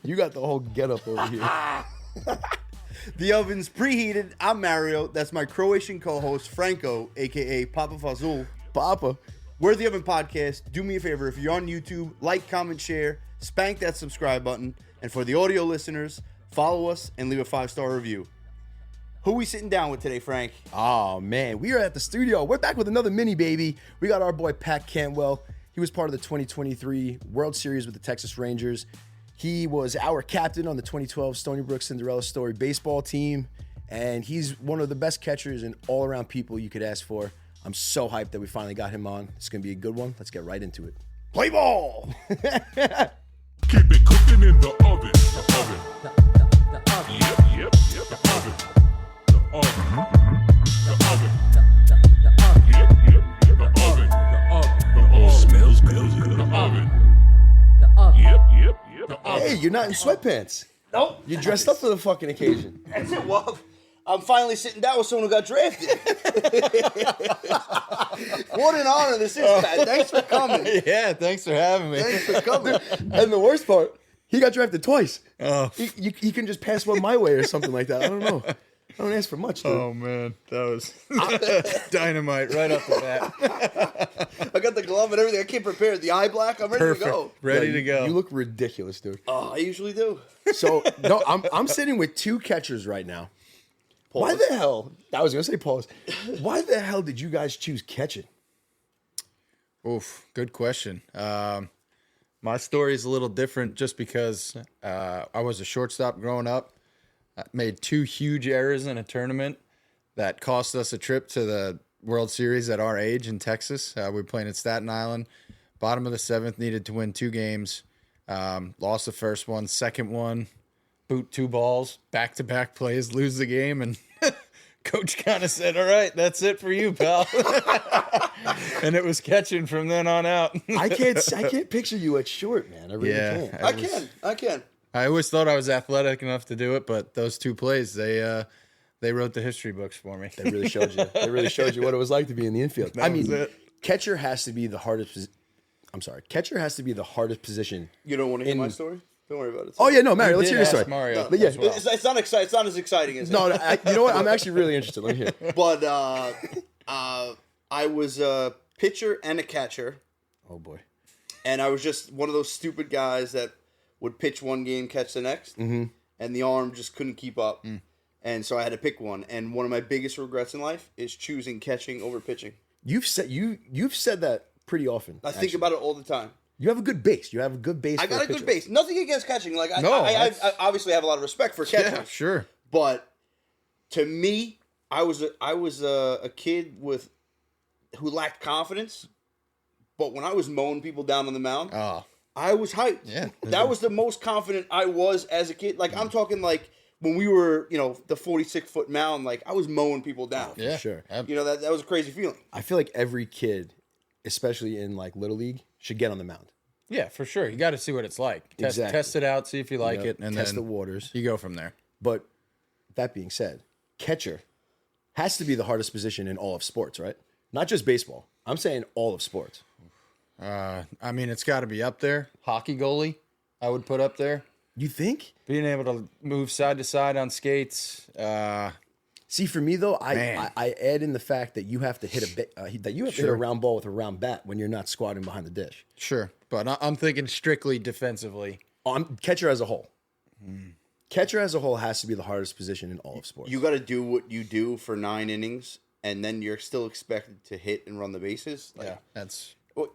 You got the whole getup over here. The oven's preheated. I'm Mario. That's my Croatian co-host, Franco, a.k.a. Papa Fazul. Papa. We're the Oven Podcast. Do me a favor. If you're on YouTube, like, comment, share, spank that subscribe button. And for the audio listeners, follow us and leave a 5-star review. Who we sitting down with today, Frank? Oh, man. We are at the studio. We're back with another mini baby. We got our boy, Pat Cantwell. He was part of the 2023 World Series with the Texas Rangers. He was our captain on the 2012 Stony Brook Cinderella Story baseball team. And he's one of the best catchers and all-around people you could ask for. I'm so hyped that we finally got him on. It's going to be a good one. Let's get right into it. Play ball! Keep it cooking in the oven. The oven. The oven. Yep. The oven. The oven. The oven. Yep. The oven. The oven smells good. The oven. The oven. Yep. The oven. Hey, you're not in sweatpants. Nope. You dressed up for the fucking occasion. That's it. Well, I'm finally sitting down with someone who got drafted. What an honor this is, Pat. Thanks for coming. Yeah, thanks for having me. Thanks for coming. And the worst part, he got drafted twice. Oh, He can just pass one my way or something like that. I don't know. I don't ask for much, dude. oh man, that was dynamite right off the bat. I got the glove and everything. I came prepared. The eye black. I'm ready Perfect, to go. ready Yeah, to go. You look ridiculous, dude. Oh, I usually do. So no, I'm sitting with two catchers right now. Pause. Why the hell? I was gonna say pause. Why the hell did you guys choose catching? Oof, good question. My story is a little different just because I was a shortstop growing up. I made 2 huge errors in a tournament that cost us a trip to the World Series at our age in Texas. We were playing at Staten Island. Bottom of the 7th, needed to win 2 games. Lost the first one. Second one, boot 2 balls, back-to-back plays, lose the game, and coach kind of said, all right, that's it for you, pal. And it was catching from then on out. I can't picture you at short, man. I really can't. I can. I always thought I was athletic enough to do it, but those 2 plays, they wrote the history books for me. They really showed you. They really showed you what it was like to be in the infield. That was it. Catcher has to be the hardest. Catcher has to be the hardest position. You don't want to hear my story? Don't worry about it. Oh yeah, no, Mario. Let's Did hear the story. ask Mario But yeah, as well. It's not exciting. It's not as exciting as No, you know what? I'm actually really interested. Let me hear. But I was a pitcher and a catcher, Oh boy. and I was just one of those stupid guys that would pitch one game, catch the next, and the arm just couldn't keep up. And so I had to pick one. And one of my biggest regrets in life is choosing catching over pitching. You've said that pretty often. I think about it all the time. You have a good base. You have a good base. I for got a pitcher. good base. Nothing against catching. Like I obviously have a lot of respect for catchers. Yeah, sure. But to me, I was a kid who lacked confidence. But when I was mowing people down on the mound, I was hyped. Yeah. That was the most confident I was as a kid. Like I'm talking like when we were, the 46-foot mound. Like I was mowing people down. Yeah, Sure. That was a crazy feeling. I feel like every kid, especially in like little league, should get on the mound. Yeah, for sure. You got to see what it's like. Exactly. Test it out, see if you like it, and test then the waters. you go from there. But that being said, catcher has to be the hardest position in all of sports, right? Not just baseball. I'm saying all of sports. I mean, it's got to be up there. Hockey goalie, I would put up there. You think? Being able to move side to side on skates. See, for me though, Man. I add in the fact that you have to hit hit a round ball with a round bat when you're not squatting behind the dish. Sure, but I'm thinking strictly defensively. Catcher as a whole. Catcher as a whole has to be the hardest position in all of sports. You got to do what you do for 9 innings, and then you're still expected to hit and run the bases. Like, Yeah, that's well,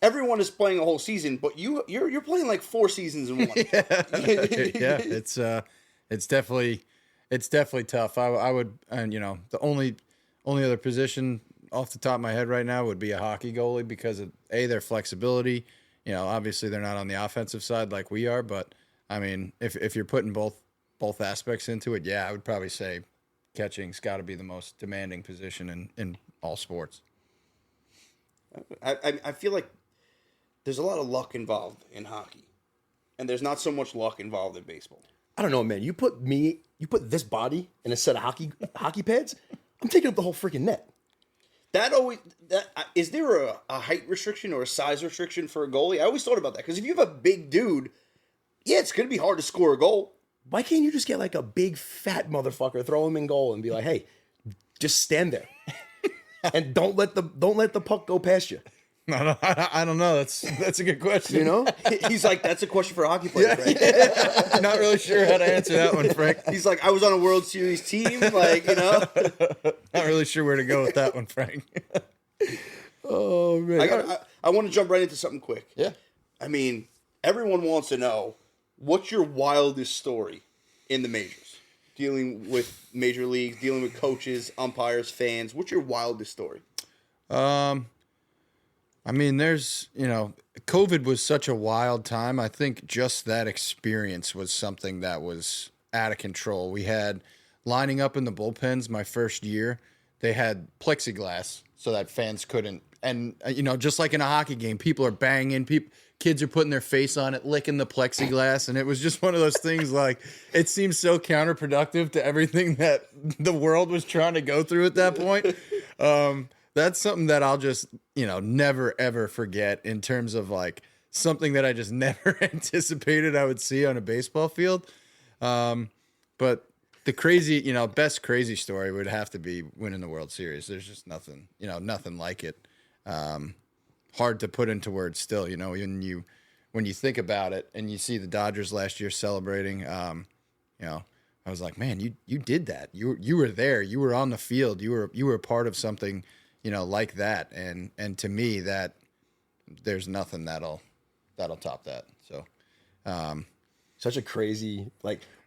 everyone is playing a whole season, but you're playing like 4 seasons in one. yeah. It's definitely tough. I would, and the only other position off the top of my head right now would be a hockey goalie because of their flexibility. Obviously they're not on the offensive side like we are, but I mean, if you're putting both aspects into it, yeah, I would probably say catching's got to be the most demanding position in all sports. I feel like there's a lot of luck involved in hockey, and there's not so much luck involved in baseball. I don't know, man. You put this body in a set of hockey pads, I'm taking up the whole freaking net. Is there a height restriction or a size restriction for a goalie? I always thought about that because if you have a big dude Yeah, it's going to be hard to score a goal. Why can't you just get like a big fat motherfucker, throw him in goal, and be like, hey, just stand there, and don't let the puck go past you. I don't know. That's a good question. You know, He's like, that's a question for a hockey player, Frank. Not really sure how to answer that one, Frank. He's like, I was on a World Series team, like, you know. Not really sure where to go with that one, Frank. oh man, I want to jump right into something quick. yeah. I mean, everyone wants to know, what's your wildest story in the majors? Dealing with major leagues, dealing with coaches, umpires, fans. What's your wildest story? I mean, there's, COVID was such a wild time. I think just that experience was something that was out of control. We had lining up in the bullpens my first year, they had plexiglass so that fans couldn't. And, just like in a hockey game, people are banging, kids are putting their face on it, licking the plexiglass. And it was just one of those things like, it seems so counterproductive to everything that the world was trying to go through at that point. That's something that I'll just, never, ever forget in terms of like something that I just never anticipated I would see on a baseball field. But the crazy, best crazy story would have to be winning the World Series. There's just nothing, nothing like it. Hard to put into words still, when you think about it and you see the Dodgers last year celebrating, I was like, man, you did that. You were there. You were on the field. You were a part of something, like that. And to me, that there's nothing that'll top that. So, Such a crazy,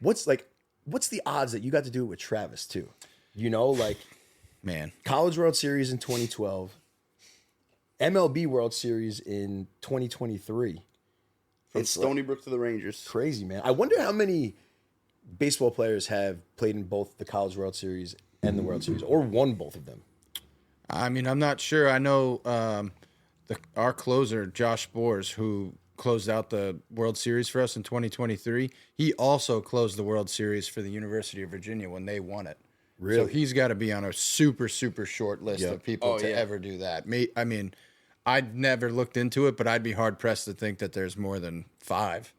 what's the odds that you got to do it with Travis too? Man, College World Series in 2012, MLB World Series in 2023. From Stony Brook to the Rangers. Crazy, man. I wonder how many baseball players have played in both the College World Series and the World Series, or won both of them. I mean, I'm not sure. I know our closer, Josh Boers, who closed out the World Series for us in 2023, he also closed the World Series for the University of Virginia when they won it. Really? So he's got to be on a super, super short list of people ever do that. I mean, I'd never looked into it, but I'd be hard-pressed to think that there's more than 5.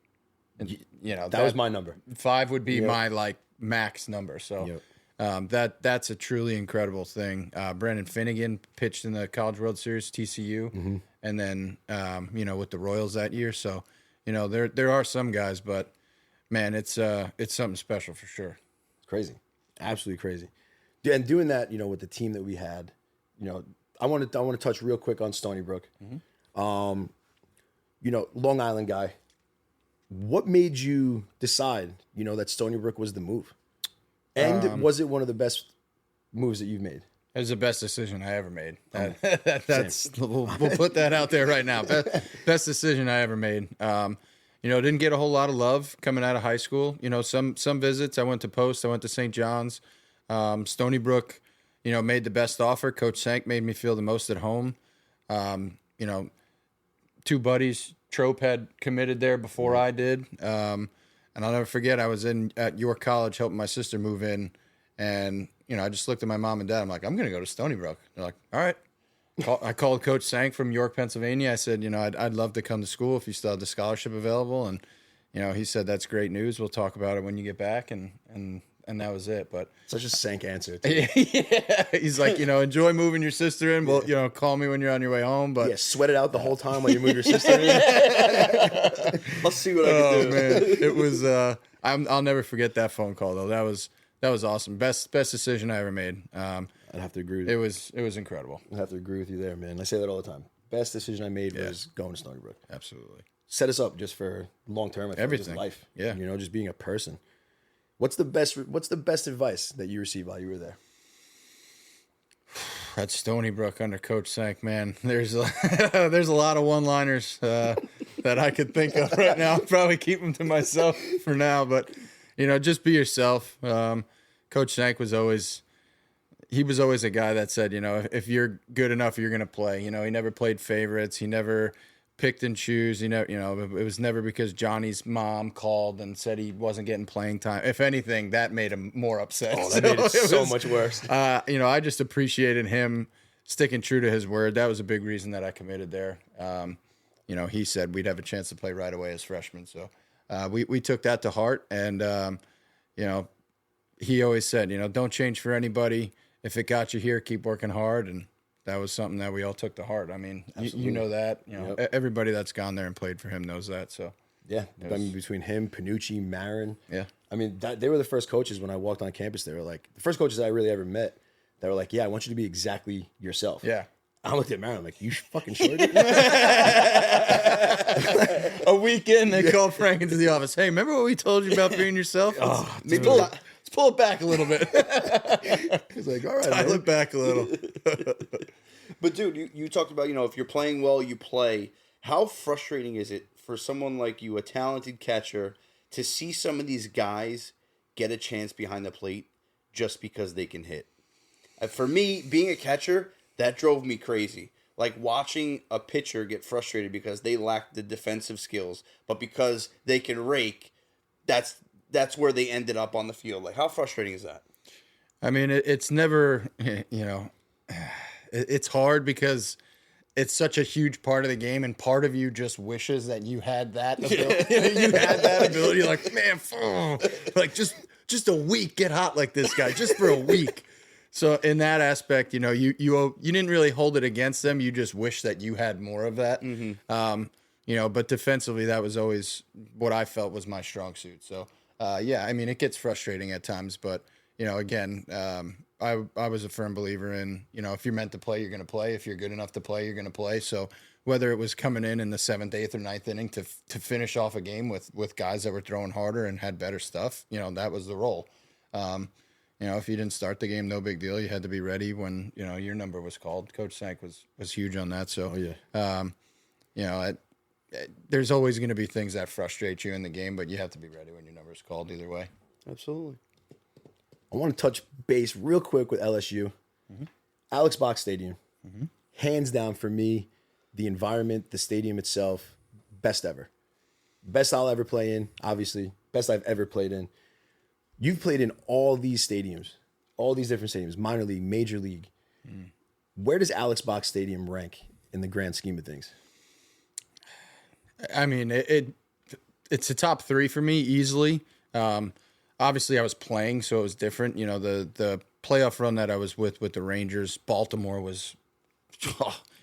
And, that was my number. 5 would be my, max number. So that's a truly incredible thing. Brendan Finnegan pitched in the College World Series, TCU, and then, with the Royals that year. So, there are some guys, but, man, it's something special for sure. It's crazy. Absolutely crazy. And doing that, with the team that we had, I want to touch real quick on Stony Brook. Long Island guy. What made you decide, that Stony Brook was the move? And was it one of the best moves that you've made? It was the best decision I ever made. We'll put that out there right now. Best decision I ever made. Didn't get a whole lot of love coming out of high school. Some visits. I went to Post. I went to St. John's. Stony Brook, made the best offer. Coach Senk made me feel the most at home. Two buddies, Trope had committed there before I did. And I'll never forget, I was at York College helping my sister move in. And, I just looked at my mom and dad. I'm like, I'm going to go to Stony Brook. They're like, all right. I called Coach Senk from York, Pennsylvania. I said, I'd love to come to school if you still have the scholarship available. And, he said, that's great news. We'll talk about it when you get back. And that was it. But such a Senk answer. Yeah. He's like, enjoy moving your sister in. Well, call me when you're on your way home. But sweat it out the whole time while you move your sister in. I'll see what I can do. Man. It was, I'll never forget that phone call though. That was awesome. Best decision I ever made. I'd have to agree with you. It was incredible. I'd have to agree with you there, man. I say that all the time. Best decision I made was going to Stony Brook. Absolutely. Set us up just for long term. Everything. Just life. Yeah. Just being a person. What's the best advice that you received while you were there? At Stony Brook under Coach Senk, man, there's a lot of one-liners that I could think of right now. I'll probably keep them to myself for now, but just be yourself. Coach Senk was always a guy that said, if you're good enough, you're gonna play. He never played favorites. He never picked and choose. It was never because Johnny's mom called and said he wasn't getting playing time. If anything, that made him more upset. Oh, that made it so much worse. I just appreciated him sticking true to his word. That was a big reason that I committed there. He said we'd have a chance to play right away as freshmen. So we took that to heart, and you know, he always said, you know, don't change for anybody. If it got you here, keep working hard, and that was something that we all took to heart. I mean, you know that. You know, everybody that's gone there and played for him knows that. So yeah, I mean, between him, Panucci, Marin. Yeah. I mean, they were the first coaches when I walked on campus. They were like the first coaches I really ever met. They were like, yeah, I want you to be exactly yourself. Yeah. I looked at Marin, I'm like, you fucking sure did? A weekend, they called Frank into the office. Hey, remember what we told you about being yourself? Let's pull it back a little bit. He's like, all right, Dial it back a little. But dude, you talked about, you know, if you're playing well, you play. How frustrating is it for someone like you, a talented catcher, to see some of these guys get a chance behind the plate just because they can hit? For me, being a catcher, that drove me crazy. Like watching a pitcher get frustrated because they lack the defensive skills, but because they can rake, that's where they ended up on the field. Like, how frustrating is that? I mean, it's never, you know, it's hard because it's such a huge part of the game, and part of you just wishes that you had that ability. You had that ability, like, man, like just a week, get hot like this guy, just for a week. So in that aspect, you know, you didn't really hold it against them. You just wish that you had more of that. Mm-hmm. You know, but defensively, that was always what I felt was my strong suit. So yeah, I mean, it gets frustrating at times, but you know, again, I was a firm believer in, you know, if you're meant to play, you're going to play. If you're good enough to play, you're going to play. So whether it was coming in the 7th, 8th, or 9th inning to finish off a game with guys that were throwing harder and had better stuff, you know, that was the role. You know, if you didn't start the game, no big deal. You had to be ready when, you know, your number was called. Coach Senk was huge on that. So, you know, there's always going to be things that frustrate you in the game, but you have to be ready when your number is called either way. Absolutely. I want to touch base real quick with LSU. Mm-hmm. Alex Box Stadium. Mm-hmm. Hands down for me, the environment, the stadium itself, best ever. Best I'll ever play in, obviously. Best I've ever played in. You've played in all these stadiums, all these different stadiums, minor league, major league. Mm. Where does Alex Box Stadium rank in the grand scheme of things? I mean, it's a top 3 for me easily. Obviously, I was playing, so it was different. You know, the playoff run that I was with the Rangers, Baltimore was.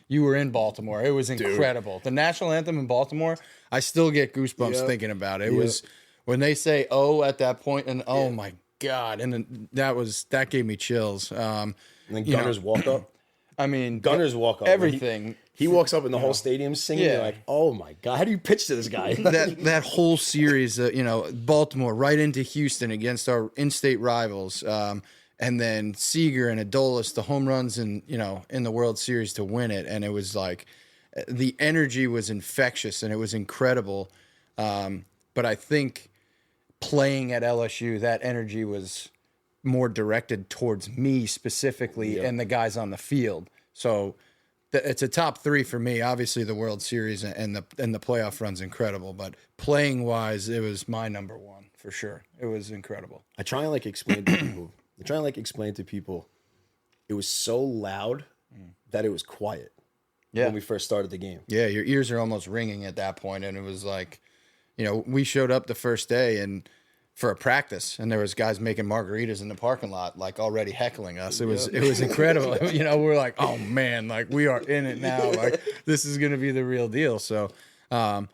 You were in Baltimore. It was incredible. Dude. The national anthem in Baltimore, I still get goosebumps thinking about it. It was. When they say "oh" at that point, and oh my god, and then that gave me chills. And then Gunner's walk up. I mean, Gunner's walk up. Everything. He walks up in the whole stadium singing. You're like, oh my god, how do you pitch to this guy? that whole series, you know, Baltimore right into Houston against our in-state rivals, and then Seager and Adolis, the home runs, and you know, in the World Series to win it, and it was like the energy was infectious and it was incredible. But I think. Playing at LSU, that energy was more directed towards me specifically and the guys on the field. So it's a top 3 for me. Obviously, the World Series and the playoff run's incredible, but playing wise, it was my number 1 for sure. It was incredible. I try and explain to people. It was so loud that it was quiet. When we first started the game. Yeah, your ears are almost ringing at that point, and it was like. You know, we showed up the first day and for a practice, and there was guys making margaritas in the parking lot, like already heckling us. It was incredible. You know, we're like, oh man, like we are in it now. Like this is going to be the real deal. So, I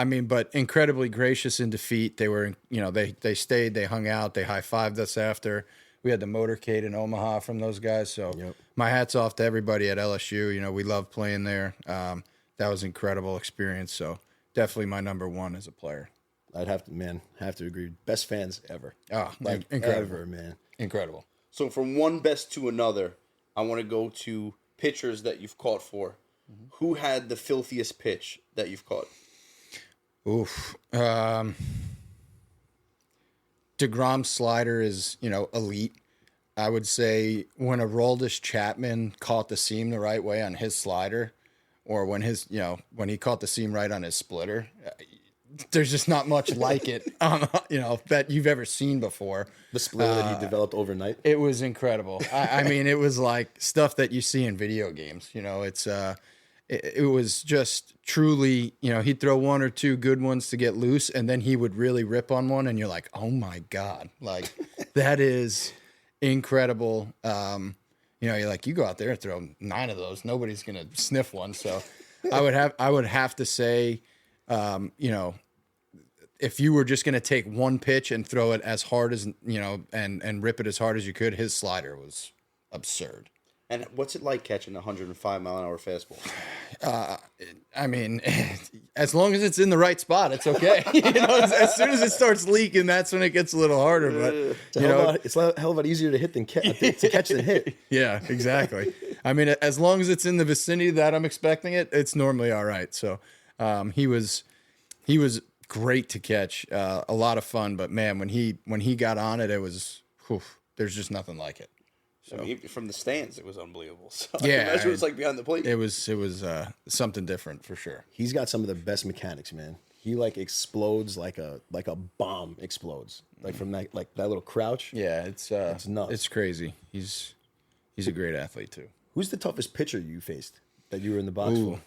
mean, but incredibly gracious in defeat. They were, you know, they stayed, they hung out, they high-fived us after. We had the motorcade in Omaha from those guys. So my hat's off to everybody at LSU. You know, we love playing there. That was an incredible experience. So. Definitely my number 1 as a player. I'd have to agree. Best fans ever. Oh, like incredible, ever, man. Incredible. So from one best to another, I want to go to pitchers that you've caught for. Mm-hmm. Who had the filthiest pitch that you've caught? Oof. deGrom slider is, you know, elite. I would say when Aroldis Chapman caught the seam the right way on his slider. Or when when he caught the seam right on his splitter, there's just not much like it, you know, that you've ever seen before. The splitter that he developed overnight. It was incredible. I mean, it was like stuff that you see in video games. You know, it's it was just truly, he'd throw one or two good ones to get loose, and then he would really rip on one, and you're like, oh my God, like that is incredible. You're like, you go out there and throw 9 of those, nobody's gonna sniff one. So I would have to say, if you were just gonna take one pitch and throw it as hard as and rip it as hard as you could, his slider was absurd. And what's it like catching a 105-mile-an-hour fastball? I mean, as long as it's in the right spot, it's okay. As soon as it starts leaking, that's when it gets a little harder. But it's a hell of a lot easier to hit than to catch than hit. Yeah, exactly. I mean, as long as it's in the vicinity that I'm expecting it, it's normally all right. So he was great to catch, a lot of fun. But man, when he got on it, it was there's just nothing like it. So I mean, from the stands, it was unbelievable. So yeah, that's what it's like behind the plate. It was something different for sure. He's got some of the best mechanics, man. He like explodes like a bomb explodes, like from that little crouch. Yeah, it's nuts. It's crazy. He's a great athlete too. Who's the toughest pitcher you faced that you were in the box for?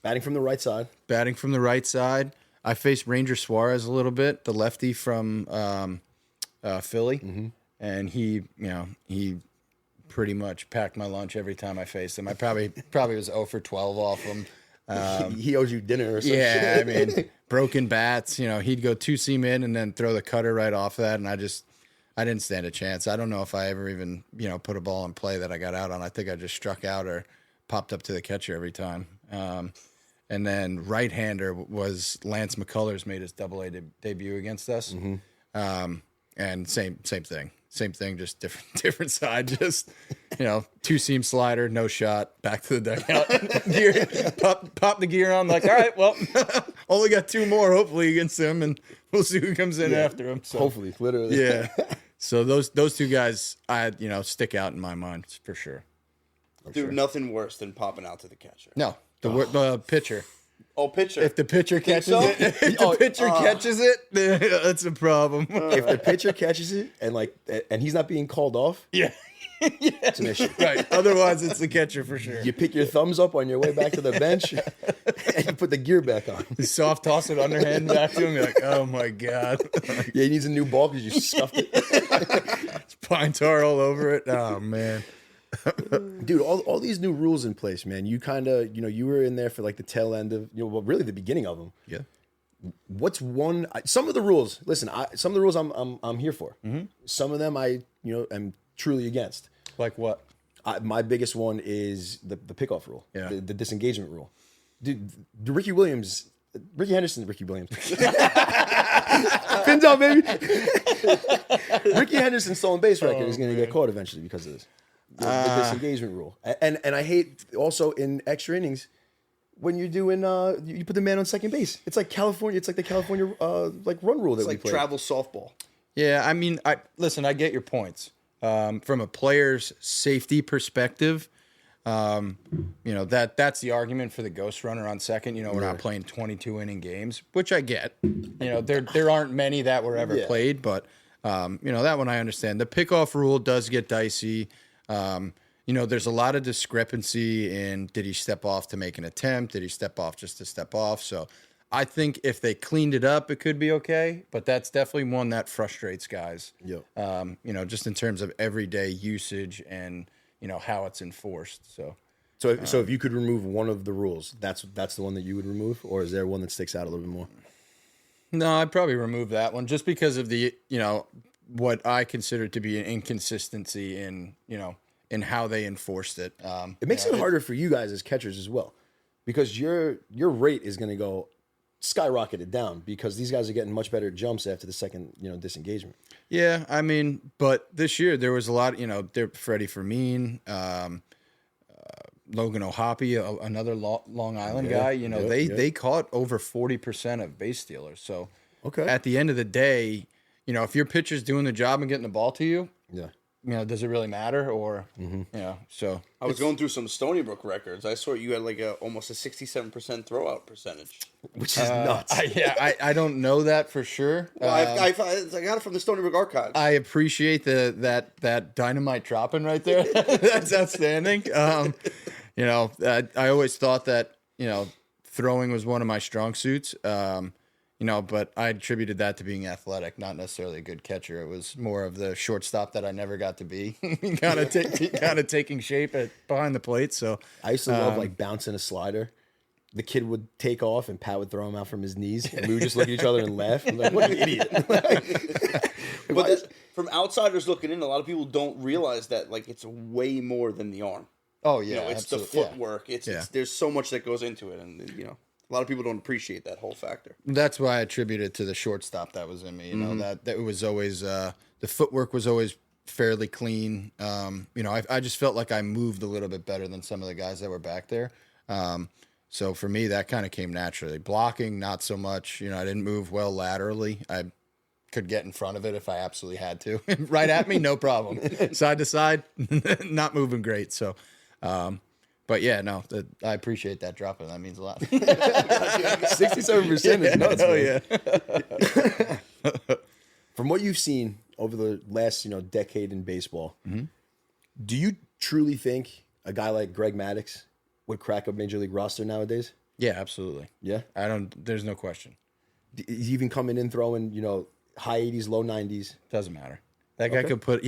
Batting from the right side. Batting from the right side. I faced Ranger Suarez a little bit, the lefty from Philly. Mm-hmm. And he pretty much packed my lunch every time I faced him. I probably was 0 for 12 off him. He owes you dinner or something. Yeah, I mean, broken bats. He'd go 2-seam in and then throw the cutter right off that, and I didn't stand a chance. I don't know if I ever even put a ball in play that I got out on. I think I just struck out or popped up to the catcher every time. And then right-hander was Lance McCullers made his Double-A debut against us. Mm-hmm. And same thing. Same thing, just different side. Just 2-seam slider, no shot, back to the dugout. Gear, pop the gear on. Like, all right, well, only got 2 more hopefully against him, and we'll see who comes in after him. So, hopefully, literally. Yeah. So those 2 guys, stick out in my mind for sure. Dude, nothing worse than popping out to the catcher. No, the pitcher. Oh, pitcher. If the pitcher catches it, catches it, that's a problem. If the pitcher catches it and he's not being called off, it's an issue. Right. Otherwise, it's the catcher for sure. You pick your thumbs up on your way back to the bench, and you put the gear back on. You soft toss it underhand back to him. You're like, oh my God. Yeah, he needs a new ball because you stuffed it. It's pine tar all over it. Oh man. Dude, all these new rules in place, man. You kind of, you were in there for like the tail end of, really the beginning of them. Yeah. What's some of the rules? Listen, some of the rules I'm here for. Mm-hmm. Some of them I am truly against. Like what? My biggest one is the pickoff rule. Yeah. The disengagement rule. Dude, Ricky Henderson's Ricky Williams. Pins out, baby. Ricky Henderson's stolen base record is going to get caught eventually because of this. The disengagement rule, and I hate also in extra innings when you're doing you put the man on second base. It's like California. It's like the California run rule that we play. Travel softball. Yeah, I mean, I get your points. From a player's safety perspective, that's the argument for the ghost runner on second. We're not playing 22-inning games, which I get. There aren't many that were ever played, but that one I understand. The pickoff rule does get dicey. There's a lot of discrepancy in did he step off to make an attempt? Did he step off just to step off? So I think if they cleaned it up, it could be okay. But that's definitely one that frustrates guys. Yep. Just in terms of everyday usage and, how it's enforced. So if you could remove one of the rules, that's the one that you would remove? Or is there one that sticks out a little bit more? No, I'd probably remove that one just because of the, what I consider to be an inconsistency in how they enforced it. It makes it harder for you guys as catchers as well, because your rate is going to go skyrocketed down because these guys are getting much better jumps after the second disengagement. Yeah, I mean, but this year there was a lot. Freddie Fermin, Logan O'Hoppe, another Long Island guy. They caught over 40% of base stealers. So at the end of the day, if your pitcher's doing the job and getting the ball to you, does it really matter? Or, so. I was going through some Stony Brook records. I saw you had almost a 67% throwout percentage. Which is nuts. I don't know that for sure. Well, I got it from the Stony Brook archives. I appreciate that dynamite dropping right there. That's outstanding. You know, I always thought that, you know, throwing was one of my strong suits. You know, but I attributed that to being athletic, not necessarily a good catcher. It was more of the shortstop that I never got to be, kind of taking shape behind the plate. So I used to love like bouncing a slider. The kid would take off and Pat would throw him out from his knees, and we would just look at each other and laugh. I'm like, what an idiot! But that's, from outsiders looking in, a lot of people don't realize that like it's way more than the arm. oh yeah, You know, it's absolutely. the footwork. Yeah. It's there's so much that goes into it, and you know, a lot of people don't appreciate that whole factor. That's why I attribute it to the shortstop that was in me. You know, that it was always the footwork was always fairly clean. You know, I just felt like I moved a little bit better than some of the guys that were back there. So for me, that kind of came naturally. Blocking, not so much. You know, I didn't move well laterally. I could get in front of it if I absolutely had to. Right at me, no problem. Side to side, not moving great. So, but yeah, no, I appreciate that drop in. That means a lot. 67% is nuts. Oh Man. yeah. From what you've seen over the last, decade in baseball, do you truly think a guy like Greg Maddux would crack a major league roster nowadays? Yeah, absolutely. Yeah. There's no question. He's even coming in throwing, high 80s, low 90s. Doesn't matter. That guy could put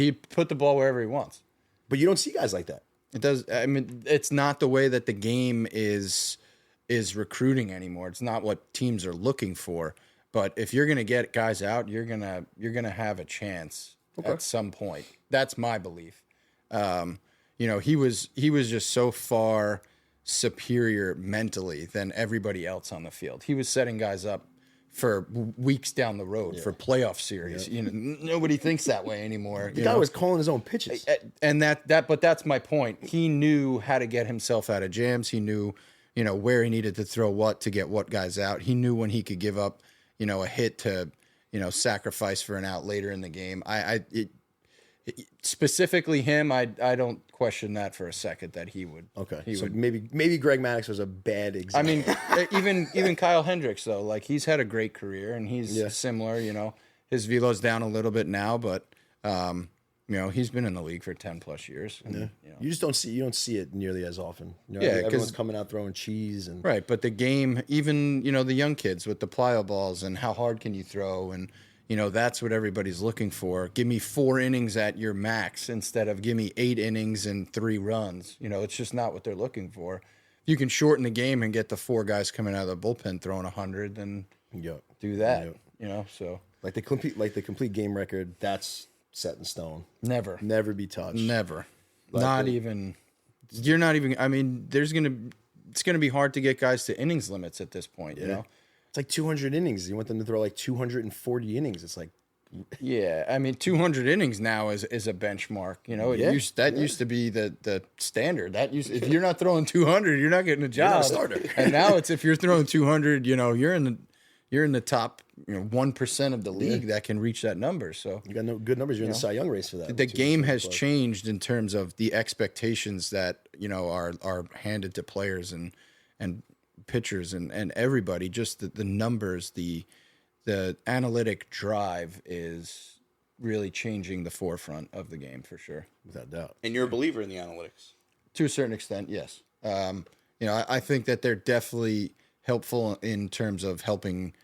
the ball wherever he wants. But you don't see guys like that. It does. I mean, it's not the way that the game is recruiting anymore. It's not what teams are looking for. But if you're going to get guys out, you're gonna have a chance at some point. That's my belief. He was just so far superior mentally than everybody else on the field. He was setting guys up for weeks down the road for playoff series. Yeah. Nobody thinks that way anymore. The guy was calling his own pitches. And but that's my point. He knew how to get himself out of jams. He knew, where he needed to throw what to get what guys out. He knew when he could give up, a hit to, sacrifice for an out later in the game. Specifically him, I don't question that for a second that he would. Okay, he so would. maybe Greg Maddux was a bad example. I mean, even Kyle Hendricks though, like he's had a great career and he's similar. His velo's down a little bit now, but he's been in the league for 10 plus years. And, You just don't see it nearly as often. Yeah, everyone's coming out throwing cheese and right. But the game, even the young kids with the plyo balls and how hard can you throw and. That's what everybody's looking for. Give me 4 innings at your max instead of give me 8 innings and 3 runs. It's just not what they're looking for. If you can shorten the game and get the 4 guys coming out of the bullpen throwing 100, then do that. So like the complete game record, that's set in stone. never be touched. Never. Not even. You're not even. I mean, it's gonna be hard to get guys to innings limits at this point. It's like 200 innings. You want them to throw like 240 innings. It's like, yeah, I mean, 200 innings now is a benchmark. It used to be the standard. If you're not throwing 200, you're not getting a job. You're not a starter. And now it's if you're throwing 200, you're in the top 1% of the league that can reach that number. So you got no good numbers. You're in the Cy Young race for that. The game has changed in terms of the expectations that are handed to players and pitchers and everybody. Just the numbers, the analytic drive is really changing the forefront of the game for sure, without doubt. And you're a believer in the analytics to a certain extent, yes. I think that they're definitely helpful in terms of helping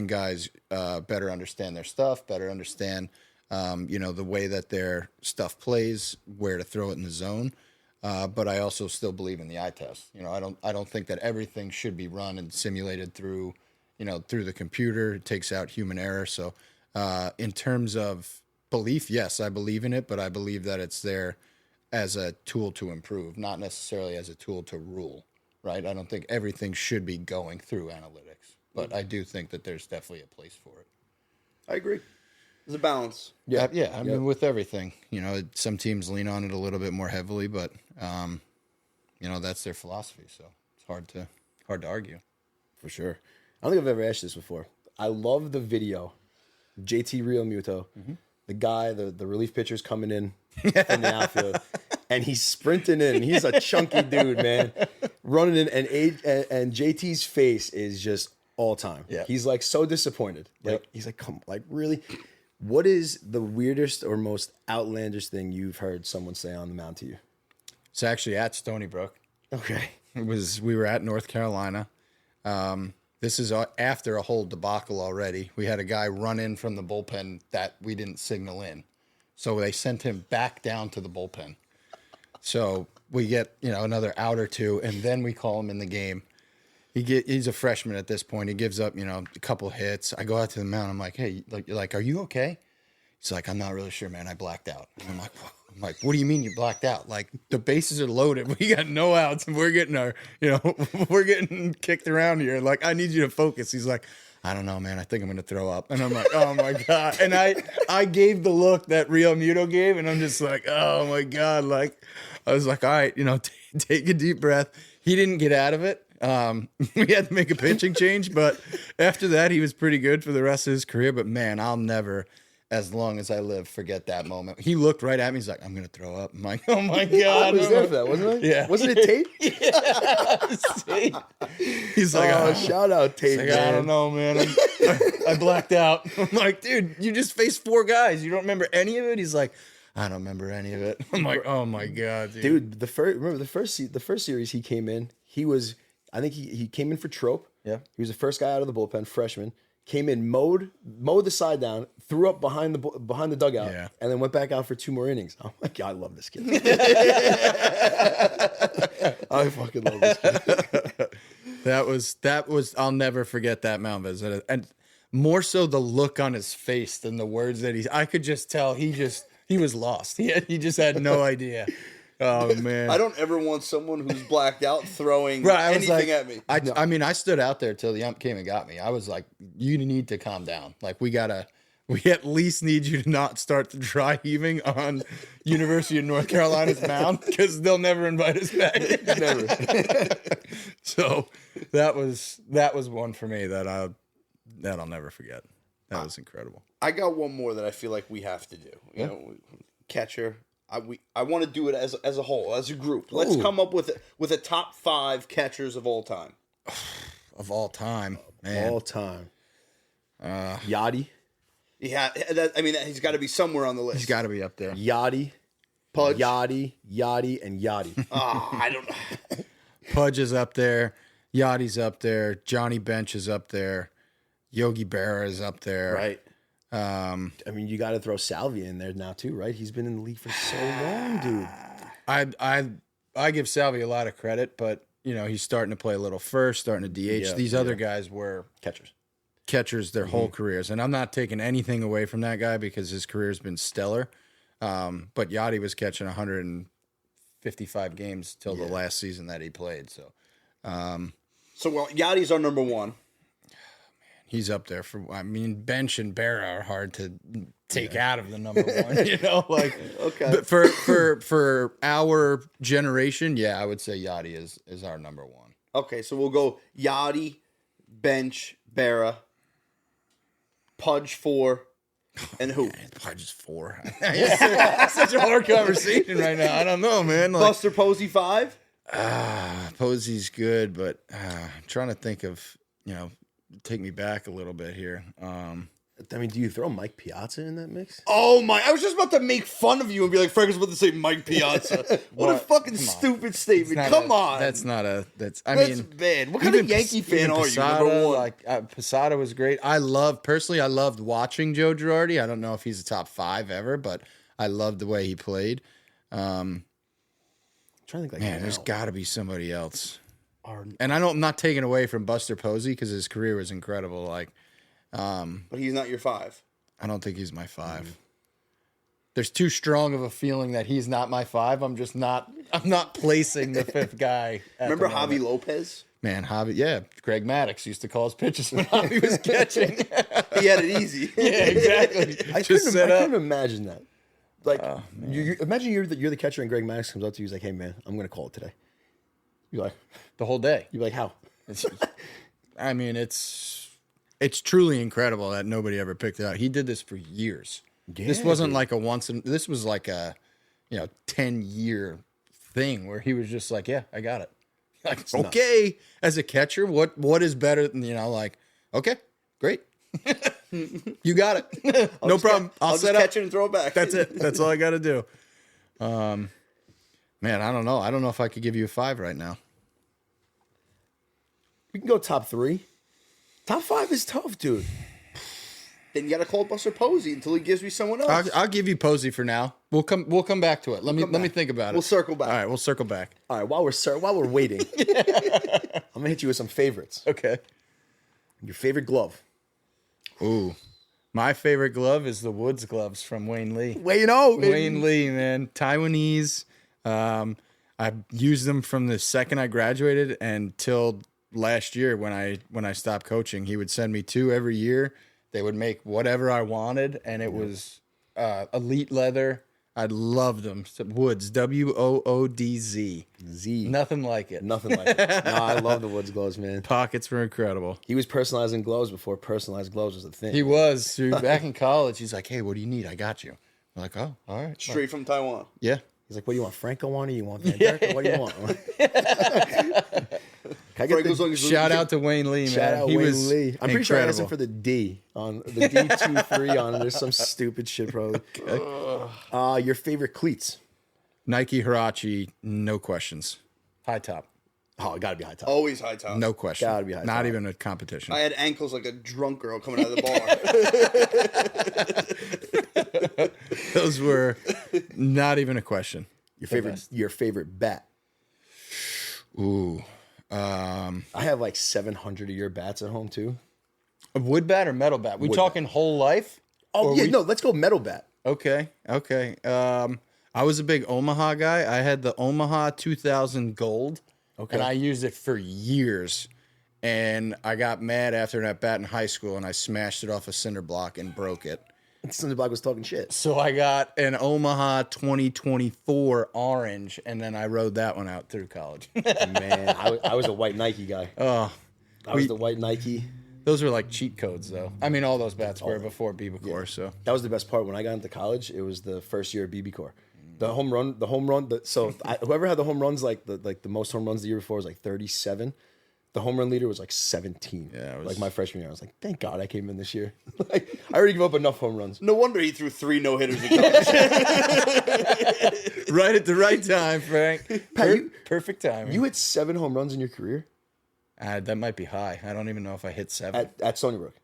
guys better understand their stuff, better understand the way that their stuff plays, where to throw it in the zone. But I also still believe in the eye test. I don't think that everything should be run and simulated through the computer. It takes out human error. So in terms of belief, yes, I believe in it, but I believe that it's there as a tool to improve, not necessarily as a tool to rule, right? I don't think everything should be going through analytics, but I do think that there's definitely a place for it. I agree. There's a balance. Yeah. I mean, with everything, some teams lean on it a little bit more heavily, but that's their philosophy. So it's hard to argue. For sure. I don't think I've ever asked this before. I love the video. JT Real Muto, the guy, the relief pitcher's coming in from the outfield, and he's sprinting in. He's a chunky dude, man, running in, and JT's face is just all time. Yeah. He's like so disappointed. Like he's like, come, like really. What is the weirdest or most outlandish thing you've heard someone say on the mound to you? It's actually at Stony Brook. Okay. We were at North Carolina. This is after a whole debacle already. We had a guy run in from the bullpen that we didn't signal in. So they sent him back down to the bullpen. So we get, another out or two, and then we call him in the game. He's a freshman at this point. He gives up, a couple hits. I go out to the mound. I'm like, hey, are you okay? He's like, I'm not really sure, man. I blacked out. And I'm like, what do you mean you blacked out? Like, the bases are loaded. We got no outs, and we're getting we're getting kicked around here. Like, I need you to focus. He's like, I don't know, man. I think I'm going to throw up. And I'm like, oh, my God. And I gave the look that Real Muto gave, and I'm just like, oh, my God. Like, I was like, all right, take a deep breath. He didn't get out of it. We had to make a pitching change, but after that, he was pretty good for the rest of his career. But, man, I'll never, as long as I live, forget that moment. He looked right at me. He's like, I'm going to throw up. I'm like, oh, my God. I was there for that, wasn't I? Yeah. Wasn't it Tate? Yeah. He's like, shout out Tate, like, man. I don't know, man. I blacked out. I'm like, dude, you just faced 4 guys. You don't remember any of it? He's like, I don't remember any of it. I'm like, oh my God, dude. Remember the first series he came in, I think he came in for Trope. Yeah. He was the first guy out of the bullpen, freshman. Came in, mowed the side down, threw up behind the dugout, Yeah. and then went back out for 2 more innings. Oh my God, I love this kid. I fucking love this kid. That was I'll never forget that mound visit. And more so the look on his face than the words that I could just tell he was lost. He just had no idea. Oh man. I don't ever want someone who's blacked out throwing Right, anything at me. I mean, I stood out there till the ump came and got me. I was like, you need to calm down. Like, we at least need you to not start the dry heaving on University of North Carolina's mound, because they'll never invite us back. Never. So that was one for me that I'll never forget. That was incredible. I got one more that I feel like we have to do. Catcher. I want to do it as a whole, as a group. Let's come up with a top 5 catchers of all time. Of all time, man. All time. Yachty. Yeah, he's got to be somewhere on the list. He's got to be up there. Yachty. Pudge. Yachty, and Yachty. I don't know. Pudge is up there. Yachty's up there. Johnny Bench is up there. Yogi Berra is up there. Right. I mean, you got to throw Salvia in there now too, right? He's been in the league for so long, dude. I give Salvia a lot of credit, but he's starting to play a little first, starting to DH. Yeah, These other guys were catchers their whole careers, and I'm not taking anything away from that guy because his career's been stellar. But Yachty was catching 155 games till the last season that he played. So, Yachty's our number 1. he's up there Bench and Berra are hard to take out of the number 1, Okay. But for our generation, I would say Yachty is our number 1. Okay, so we'll go Yachty, Bench, Berra, Pudge 4, and who? Pudge is 4. It's such a hard conversation right now. I don't know, man. Buster Posey 5? Posey's good, but I'm trying to think of, take me back a little bit here. I mean, do you throw Mike Piazza in that mix? Oh my! I was just about to make fun of you and be like, Franco's about to say Mike Piazza. What a fucking stupid statement! Come on, that's bad. What kind of Yankee fan are you? Number 1. Posada was great. I loved watching Joe Girardi. I don't know if he's a top 5 ever, but I loved the way he played. I'm trying to think there's got to be somebody else. And I'm not taking away from Buster Posey because his career was incredible. But he's not your 5. I don't think he's my 5. There's too strong of a feeling that he's not my 5. I'm not placing the 5th guy. Remember Javi Lopez? Man, Javi, Greg Maddox used to call his pitches when Javi was catching. He had it easy. Yeah, exactly. I couldn't imagine that. Like, imagine you're the catcher and Greg Maddox comes up to you. He's like, "Hey, man, I'm going to call it today." You're like, the whole day. You're like, how? I mean, it's truly incredible that nobody ever picked it out. He did this for years. Yeah, this wasn't like this was like a 10-year thing where he was just like, yeah, I got it. Like, okay, as a catcher, what is better than, okay, great. You got it. No problem. I'll set just up. catch it and throw it back. That's it. That's all I got to do. Man, I don't know. I don't know if I could give you a 5 right now. We can go top 3. Top 5 is tough, dude. Then you got to call Buster Posey until he gives me someone else. I'll give you Posey for now. We'll come back to it. Let me think about it. We'll circle back. All right, we'll circle back. All right, while we're waiting, I'm gonna hit you with some favorites. Okay. Your favorite glove? Ooh, my favorite glove is the Woods gloves from Wayne Lee. Wayne Lee, man, Taiwanese. I used them from the second I graduated until last year when I stopped coaching. He would send me 2 every year. They would make whatever I wanted, and it was elite leather. I loved them. Woods, WOODZ. Z. Nothing like it. Nothing like it. No, I love the Woods gloves, man. Pockets were incredible. He was personalizing gloves before personalized gloves was a thing. He was. Dude, back in college, he's like, hey, what do you need? I got you. I'm like, oh, all right. Straight from Taiwan. Yeah. He's like, what do you want? Franco on it? You want Van Dyke? What do you want? Can I get Franco's on his Shout out to Wayne Lee, man. Shout out He Wayne was Lee. I'm pretty sure I asked him incredible. for the D on the D23 on it. There's some stupid shit, probably. Okay. Your favorite cleats? Nike Hirachi, no questions. High top, Oh, it gotta be high top. Always high top. no question. Gotta be high Not top. even a competition. I had ankles like a drunk girl coming out of the bar. Those were not even a question. Your favorite bat? Ooh. I have like 700 of your bats at home too. A wood bat or metal bat? We Wood talking whole life? Oh Or yeah, we- no, let's go metal bat. Okay. I was a big Omaha guy. I had the Omaha 2000 gold. Okay. And I used it for years. And I got mad after that bat in high school, and I smashed it off a cinder block and broke it. Stony Brook was talking shit. So I got an Omaha 2024 orange, and then I rode that one out through college. Man, I was a white Nike guy. Oh, I was the white Nike. those were like cheat codes, though. I mean, all those bats were before BB Core, so. That was the best part. When I got into college, it was the first year of BB Core. The home run. Whoever had the home runs, like the most home runs the year before was like 37. The home run leader was like 17. Yeah, it was- like my freshman year. I was like, thank God I came in this year. Like, I already gave up enough home runs. No wonder he threw 3 no-hitters in college. Right at the right time, Frank. Pat, Perfect timing. You hit 7 home runs in your career That might be high. I don't even know if I hit 7. at Stony Brook.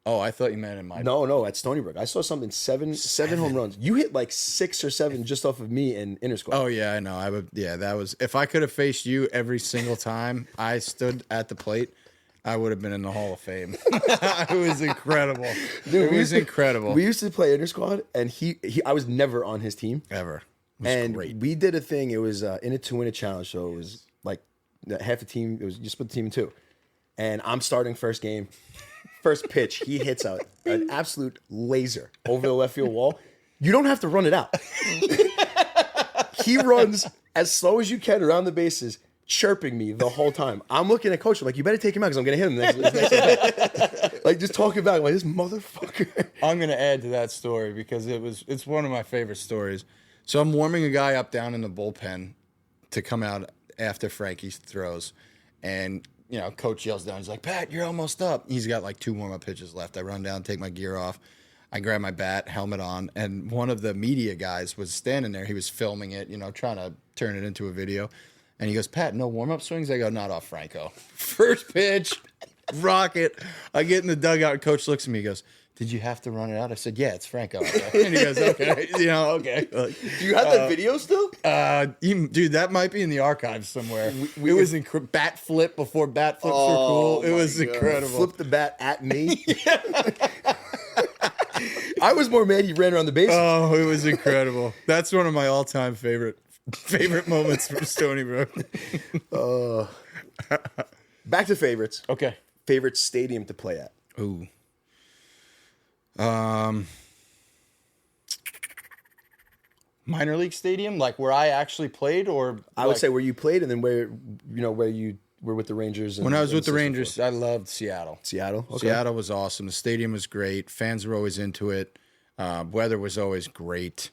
Oh, I thought you meant in my. No, at Stony Brook. I saw something seven home runs. You hit like 6 or 7 just off of me in inter squad. Oh yeah, I know. I would. Yeah, that was. If I could have faced you every single time I stood at the plate, I would have been in the Hall of Fame. It was incredible. Dude, it was incredible. We used to play inter squad, and I was never on his team. Ever. It was And great. we did a thing. It was in it to win a challenge. So it was like half the team. It was you split the team in 2, and I'm starting first game. First pitch, he hits out an absolute laser over the left field wall. You don't have to run it out. He runs as slow as you can around the bases, chirping me the whole time. I'm looking at coach. I'm like, you better take him out because I'm gonna hit him next at-bat." Like just talking about like this motherfucker. I'm gonna add to that story because it's one of my favorite stories. So I'm warming a guy up down in the bullpen to come out after Frankie throws, and coach yells down. He's like, Pat, you're almost up. He's got like 2 warm-up pitches left. I run down, take my gear off. I grab my bat, helmet on, and one of the media guys was standing there. He was filming it, trying to turn it into a video. And he goes, Pat, no warm-up swings? I go, not off Franco. First pitch, rocket. I get in the dugout, and coach looks at me. He goes, did you have to run it out? I said, yeah, it's Franco. And he goes, okay. Okay. Like, Do you have that video still? dude, that might be in the archives somewhere. It was bat flip before bat flips were cool. It my was God. incredible. Flip the bat at me. I was more mad he ran around the bases. Oh, it was incredible. That's one of my all-time favorite moments from Stony Brook. Back to favorites. Okay. Favorite stadium to play at. Ooh. Minor league stadium, like where I actually played, or I would say where you played, and then where you were with the Rangers. And, when I was and with the assistant Rangers, for. I loved Seattle. Seattle. Okay. Seattle was awesome. The stadium was great. Fans were always into it. Weather was always great.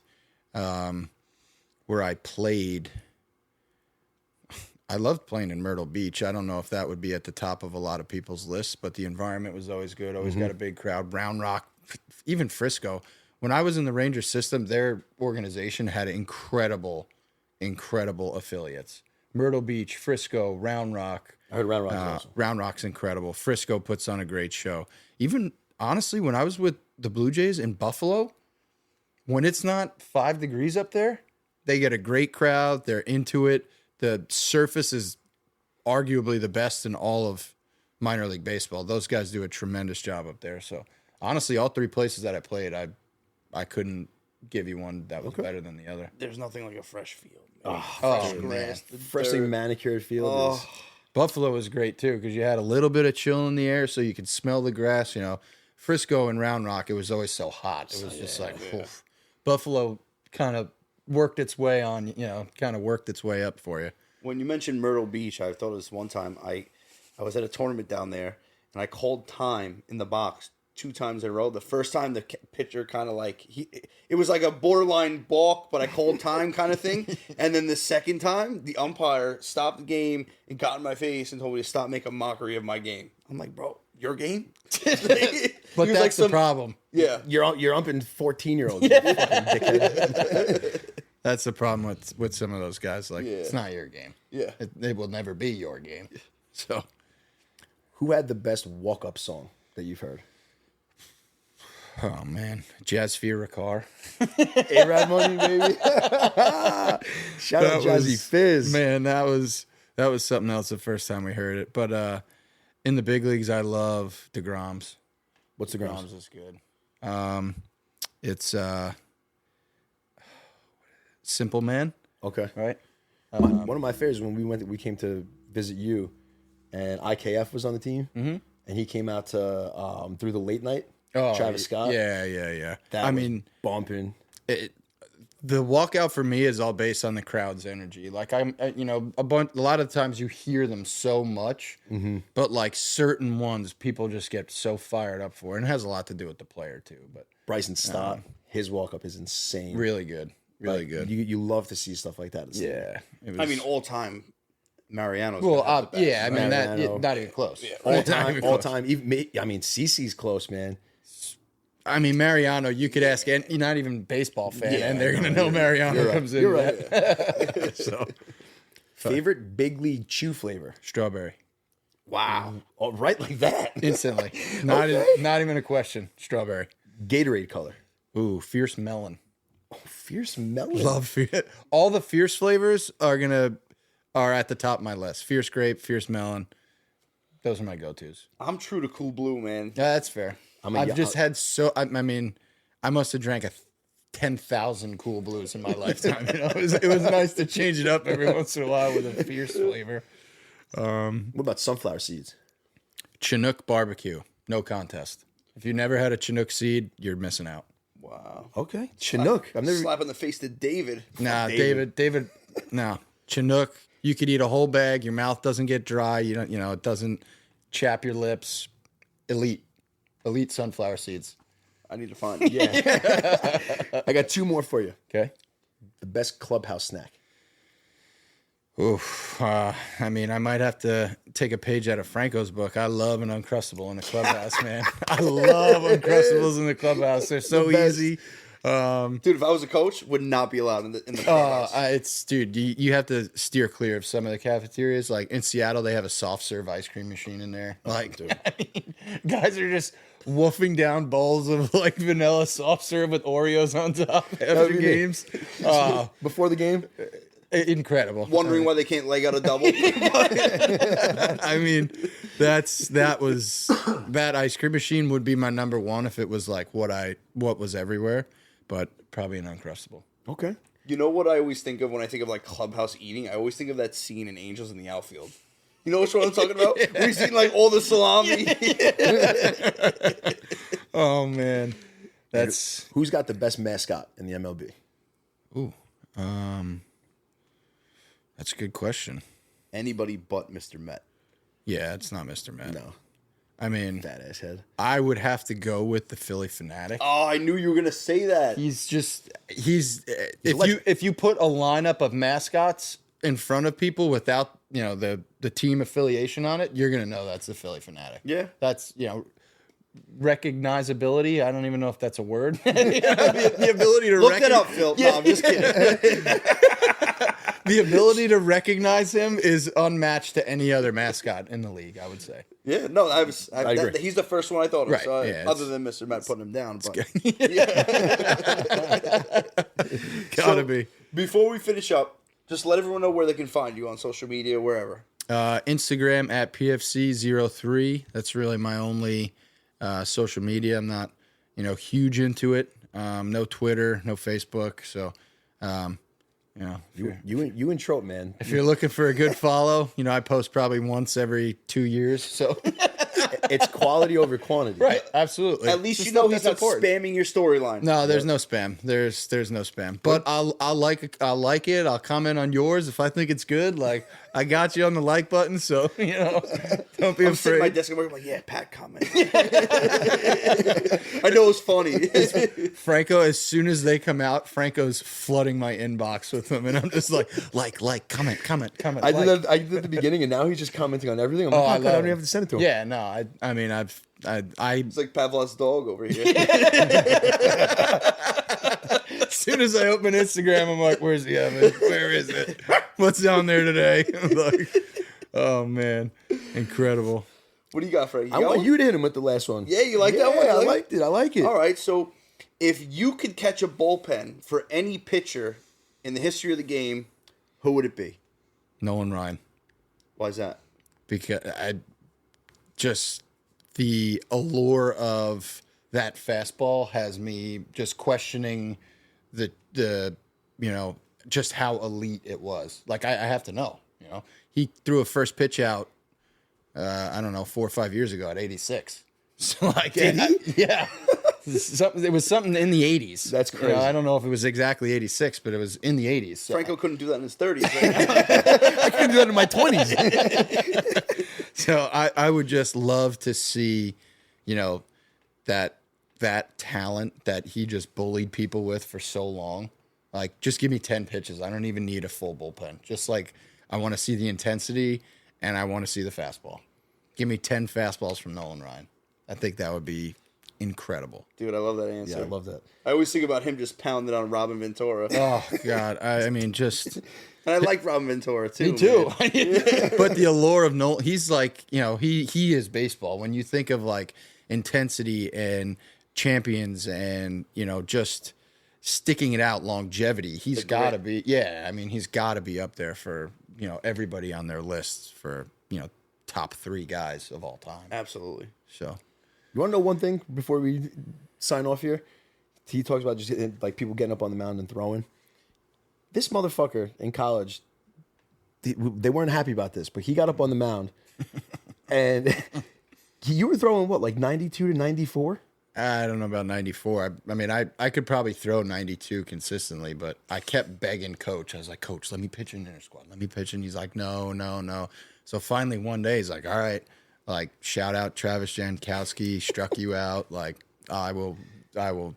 Where I played, I loved playing in Myrtle Beach. I don't know if that would be at the top of a lot of people's lists, but the environment was always good. Always got a big crowd. Round Rock, even Frisco. When I was in the Rangers system, their organization had incredible incredible affiliates. Myrtle Beach, Frisco, Round Rock. I heard Round Rock is awesome. Round Rock's incredible. Frisco puts on a great show. Even, honestly, when I was with the Blue Jays in Buffalo, when it's not 5 degrees up there, they get a great crowd. They're into it. The surface is arguably the best in all of minor league baseball. Those guys do a tremendous job up there. So, honestly, all 3 places that I played, I couldn't give you one that was better than the other. There's nothing like a fresh field. Oh, man. Freshly manicured field. Is, Buffalo was great, too, because you had a little bit of chill in the air, so you could smell the grass. You know, Frisco and Round Rock, it was always so hot. It was just oof. Buffalo kind of worked its way up for you. When you mentioned Myrtle Beach, I thought of this one time. I was at a tournament down there, and I called time in the box 2 times in a row. The first time, the pitcher kind of like it was like a borderline balk, but I called time kind of thing. And then the second time, the umpire stopped the game and got in my face and told me to stop making a mockery of my game. I'm like, bro, your game? But that's the problem. Yeah, you're umping 14-year-olds. You fucking dickhead. That's the problem with some of those guys. Like, it's not your game. Yeah. It will never be your game. So, Who had the best walk-up song that you've heard? oh, man. Jazz Fear Ricard. A-Rod Money, baby. Shout out Jazzy Fizz. Man, that was something else the first time we heard it. But in the big leagues, I love deGrom's. What's the deGrom's is good. It's Simple Man. Okay. Right? One of my favorites when we came to visit you, and IKF was on the team, and he came out to through the late night. Travis Scott. Yeah. That was bumping. The walkout for me is all based on the crowd's energy. Like a lot of times you hear them so much, but like certain ones, people just get so fired up for, and it has a lot to do with the player too. But Bryson Stott, his walk up is insane. really good, really good. You love to see stuff like that. Yeah, I mean, all time, Mariano's. well, gonna have the best. yeah. I mean Mariano. not even close. All time. Even CeCe's close, man. I mean, Mariano, you could ask any, not even baseball fan, and they're gonna know Mariano comes in. You're right. So, favorite big league chew flavor? Strawberry, Wow. Oh, right like that. instantly. Not even a question. Strawberry. Gatorade color. Ooh, fierce melon. Fierce melon. Love all the fierce flavors are at the top of my list. Fierce grape, fierce melon. Those are my go-tos. I'm true to Cool Blue, man. Yeah, that's fair. I've just had I mean, I must have drank 10,000 Cool Blues in my lifetime. You know, it was nice to change it up every once in a while with a fierce flavor. What about sunflower seeds? Chinook barbecue, no contest. If you never had a Chinook seed, you're missing out. Wow. Okay. Chinook. I've never. Slap in the face to David. Nah, David. No, Chinook. You could eat a whole bag. Your mouth doesn't get dry. It doesn't chap your lips. Elite sunflower seeds. I need to find it. Yeah. I got 2 more for you. Okay. The best clubhouse snack. Oof. I mean, I might have to take a page out of Franco's book. I love an Uncrustable in the clubhouse, man. I love Uncrustables in the clubhouse. They're so easy. Dude, if I was a coach, would not be allowed in the clubhouse. You have to steer clear of some of the cafeterias. Like in Seattle, they have a soft serve ice cream machine in there. Like, I mean, guys are just woofing down bowls of like vanilla soft serve with Oreos on top after games. Before the game? Incredible. Wondering why they can't leg out a double. I mean, that ice cream machine would be my number one if it was like what was everywhere, but probably an Uncrustable. Okay. You know what I always think of when I think of like clubhouse eating? I always think of that scene in Angels in the Outfield. You know which one I'm talking about? Where he's eating like all the salami. Oh man, who's got the best mascot in the MLB? Ooh, that's a good question. Anybody but Mr. Met. Yeah, it's not Mr. Met. No. I mean, Fat ass head. I would have to go with the Philly Fanatic. Oh, I knew you were gonna say that. If you put a lineup of mascots in front of people without the team affiliation on it, you're gonna know that's the Philly Fanatic. Yeah, that's recognizability. I don't even know if that's a word. the ability to look that up, Phil. No, I'm just kidding. the ability to recognize him is unmatched to any other mascot in the league, I would say. Yeah, no, I agree. he's the first one I thought of. Right, So yeah, other than Mr. Matt putting him down, but Gotta be. Before we finish up, just let everyone know where they can find you on social media, wherever. Instagram at PFC03. That's really my only social media. I'm not, huge into it. No Twitter, no Facebook. So, You and Trope, man. if you're looking for a good follow, I post probably once every 2 years. So, It's quality over quantity. right, absolutely. At least Just you know stuff he's that's not important. spamming your storyline. No, there's no spam. There's no spam. But I'll like it. I'll comment on yours if I think it's good. Like I got you on the like button, so don't be I'm sitting at my afraid. desk and I'm like, yeah, Pat comment. I know it's funny. Franco, as soon as they come out, Franco's flooding my inbox with them, and I'm just like, comment. I did that at the beginning, and now he's just commenting on everything. I'm like, I I love don't it. even have to send it to him. Yeah, no, I mean, It's like Pavlov's dog over here. as soon as I open Instagram, I'm like, where's the oven? Where is it? What's down there today? I'm like, oh man, incredible. What do you got, Freddie? I want you to hit him with the last one. Yeah, you like that one? Yeah, I You liked it. I like it. All right, so if you could catch a bullpen for any pitcher in the history of the game, who would it be? Nolan Ryan. Why is that? Because just the allure of that fastball has me just questioning the just how elite it was. Like I have to know, he threw a first pitch out, 4 or 5 years ago at 86. So like, Did he? Yeah. It was something in the 80s. That's crazy. I don't know if it was exactly 86, but it was in the 80s. So. Franco couldn't do that in his 30s. Right? I couldn't do that in my 20s. So I would just love to see, that talent that he just bullied people with for so long. Like, just give me 10 pitches. I don't even need a full bullpen. Just like, I want to see the intensity and I want to see the fastball. Give me 10 fastballs from Nolan Ryan. I think that would be incredible. Dude, I love that answer. Yeah, I love that. I always think about him just pounding on Robin Ventura. Oh, God. I mean, just... And I like Robin Ventura, too. Me too. Man. But the allure of Nolan, he's like, he is baseball. When you think of like intensity and champions and, just sticking it out, longevity, he's got to be, he's got to be up there for, everybody on their lists for, top 3 guys of all time. Absolutely. So, You want to know one thing before we sign off here? He talks about just like people getting up on the mound and throwing. This motherfucker in college, they weren't happy about this, but he got up on the mound, and you were throwing what, like 92 to 94? I don't know about 94. I could probably throw 92 consistently, but I kept begging Coach. I was like, Coach, let me pitch in inter squad. Let me pitch in. He's like, no. So finally one day he's like, all right, like shout out Travis Jankowski, struck you out. Like I will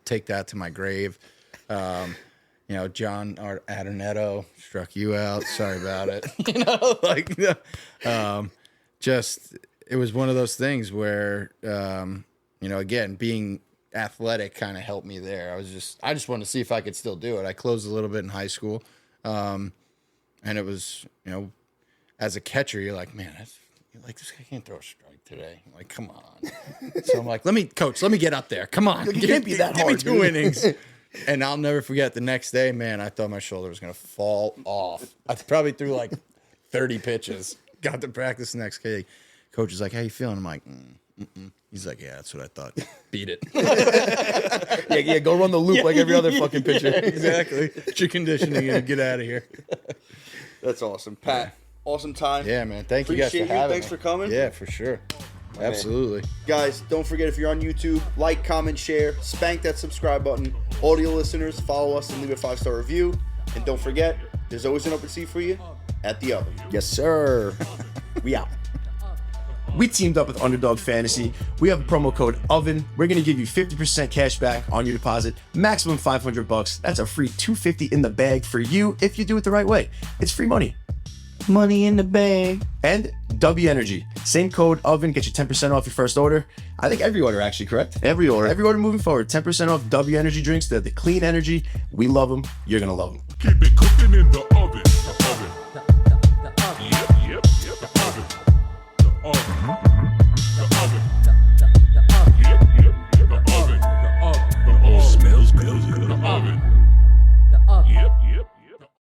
take that to my grave. John Adornetto struck you out. Sorry about it. Just it was one of those things where, again, being athletic kind of helped me there. I just wanted to see if I could still do it. I closed a little bit in high school, and it was, as a catcher, you're like, man, this guy can't throw a strike today. I'm like, come on. So I'm like, let me get up there. Come on. It can't be that hard. Give me 2 innings. And I'll never forget the next day, man, I thought my shoulder was going to fall off. I probably threw like 30 pitches. Got to practice the next day. Coach is like, how you feeling? I'm like, He's like, yeah, that's what I thought. Beat it. yeah, go run the loop like every other fucking pitcher. Exactly. Get your conditioning and get out of here. That's awesome. Pat, awesome time. Yeah, man. Thank you guys for Appreciate you. having Thanks me. for coming. Yeah, for sure. Absolutely. Guys, don't forget, if you're on YouTube, like, comment, share, spank that subscribe button. Audio listeners, follow us and leave a 5-star review. And don't forget, there's always an open seat for you at the oven. Yes, sir. We out. We teamed up with Underdog Fantasy. We have a promo code OVEN. We're going to give you 50% cash back on your deposit, maximum $500. That's a free $250 in the bag for you if you do it the right way. It's free money. Money in the bag. And W Energy. Same code oven, get you 10% off your first order. I think every order actually, correct? Every order. Every order moving forward. 10% off W Energy drinks. They're the clean energy. We love them. You're going to love them. Keep it cooking in the oven.